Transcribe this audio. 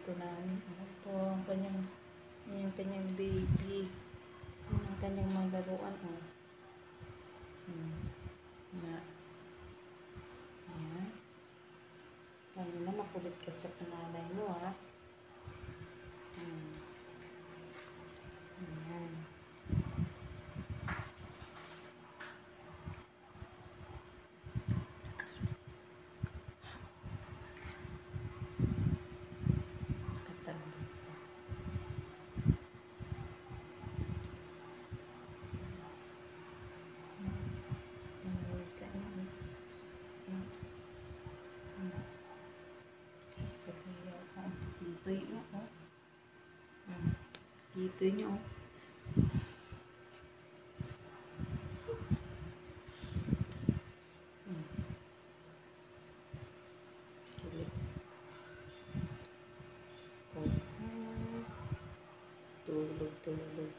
dito namin. Ito ang kanyang, yung kanyang baby. Yan ang kanyang mga laruan. Na. Ayan. Lalo na makulit ka sa panalay mo, ha. Ayan. Titoy nyo, Titoy nyo, Tulog, tulog,